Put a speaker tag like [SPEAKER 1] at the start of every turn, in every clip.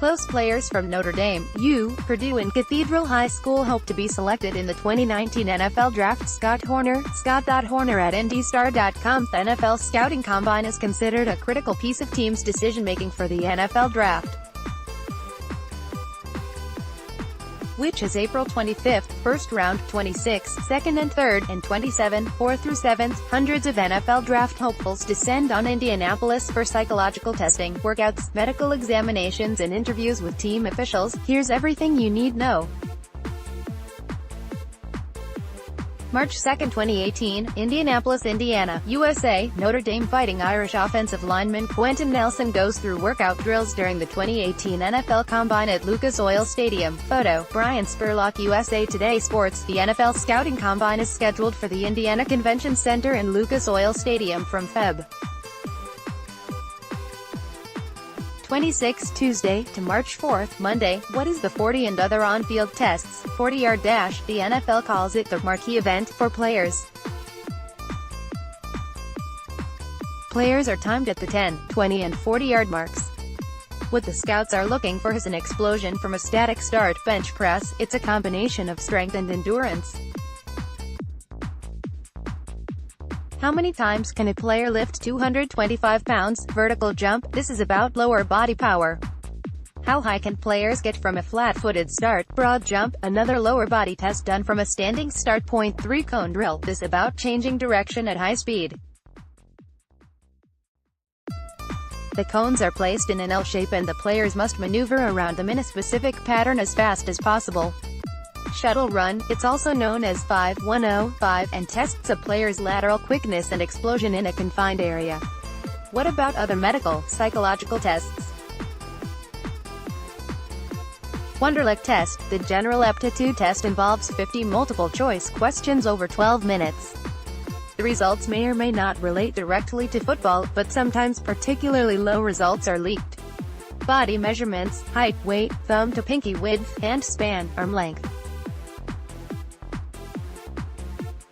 [SPEAKER 1] Close players from Notre Dame, Purdue and Cathedral High School hope to be selected in the 2019 NFL Draft. Scott Horner at IndyStar.com. The NFL Scouting Combine is considered a critical piece of teams' decision-making for the NFL Draft, which is April 25th, first round, 26th, second and third, and 27, 4th through 7th. Hundreds of NFL draft hopefuls descend on Indianapolis for psychological testing, workouts, medical examinations and interviews with team officials. Here's everything you need to know. March 2, 2018, Indianapolis, Indiana, USA. Notre Dame Fighting Irish offensive lineman Quentin Nelson goes through workout drills during the 2018 NFL Combine at Lucas Oil Stadium. Photo, Brian Spurlock, USA Today Sports. The NFL Scouting Combine is scheduled for the Indiana Convention Center and Lucas Oil Stadium from Feb. 26 Tuesday to March 4, Monday. What is the 40 and other on-field tests, 40-yard dash? The NFL calls it the marquee event for players. Players are timed at the 10, 20 and 40-yard marks. What the scouts are looking for is an explosion from a static start bench press. It's a combination of strength and endurance. How many times can a player lift 225 pounds? Vertical jump. This is about lower body power. How high can players get from a flat-footed start? Broad jump. Another lower body test done from a standing start. Point 3 cone drill. This about changing direction at high speed. The cones are placed in an L shape and the players must maneuver around them in a specific pattern as fast as possible. Shuttle run, it's also known as 5-1-0-5, and tests a player's lateral quickness and explosion in a confined area. What about other medical, psychological tests? Wonderlic test. The general aptitude test involves 50 multiple-choice questions over 12 minutes. The results may or may not relate directly to football, but sometimes particularly low results are leaked. Body measurements, height, weight, thumb to pinky width, hand span, arm length.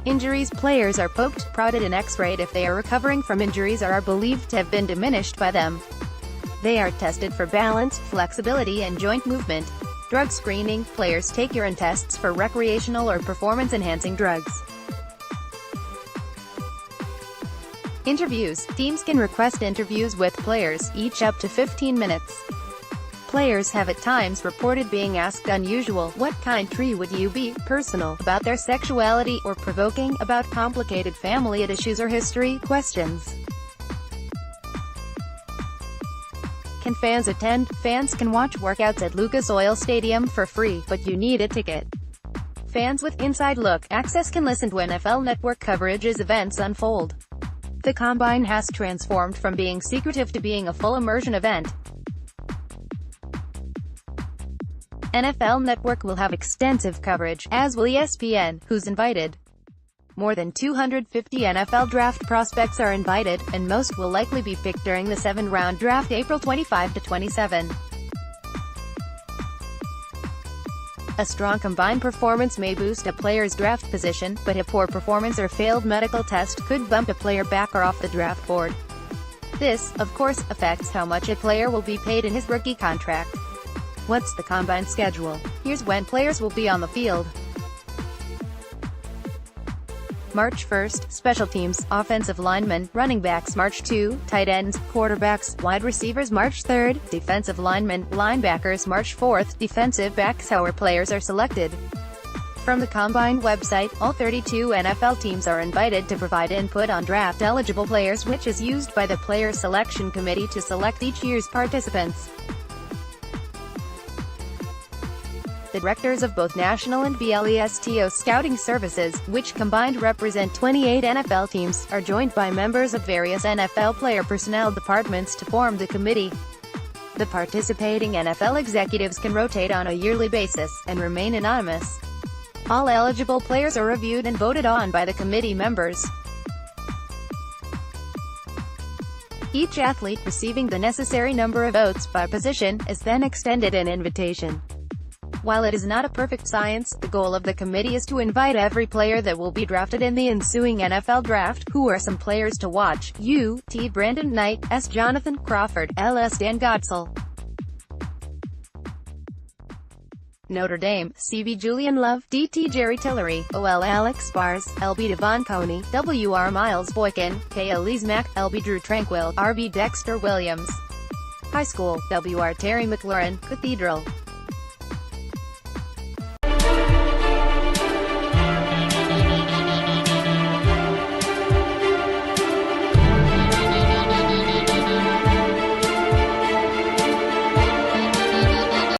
[SPEAKER 1] Injuries. Players are poked, prodded and x-rayed if they are recovering from injuries or are believed to have been diminished by them. They are tested for balance, flexibility and joint movement. Drug screening. Players take urine tests for recreational or performance-enhancing drugs. Interviews. Teams can request interviews with players, each up to 15 minutes. Players have at times reported being asked unusual, what kind tree would you be, personal, about their sexuality, or provoking, about complicated family issues or history, questions. Can fans attend? Fans can watch workouts at Lucas Oil Stadium for free, but you need a ticket. Fans with inside look access can listen to NFL Network coverage as events unfold. The Combine has transformed from being secretive to being a full immersion event. NFL Network will have extensive coverage, as will ESPN, who's invited. More than 250 NFL draft prospects are invited, and most will likely be picked during the 7-round draft April 25 to 27. A strong combined performance may boost a player's draft position, but a poor performance or failed medical test could bump a player back or off the draft board. This, of course, affects how much a player will be paid in his rookie contract. What's the Combine schedule? Here's when players will be on the field. March 1st, special teams, offensive linemen, running backs March 2, tight ends, quarterbacks, wide receivers March 3rd, defensive linemen, linebackers March 4th, defensive backs. How our players are selected. From the Combine website, all 32 NFL teams are invited to provide input on draft-eligible players, which is used by the Player Selection Committee to select each year's participants. The directors of both National and BLESTO scouting services, which combined represent 28 NFL teams, are joined by members of various NFL player personnel departments to form the committee. The participating NFL executives can rotate on a yearly basis, and remain anonymous. All eligible players are reviewed and voted on by the committee members. Each athlete receiving the necessary number of votes by position is then extended an invitation. While it is not a perfect science, the goal of the committee is to invite every player that will be drafted in the ensuing NFL Draft. Who are some players to watch? T. Brandon Knight, S. Jonathan Crawford, L. S. Dan Godsell. Notre Dame, CB Julian Love, DT Jerry Tillery, OL Alex Bars, LB Devon Coney, WR Miles Boykin, KL Mack, LB Drew Tranquil, RB Dexter Williams. High School, WR Terry McLaurin, Cathedral.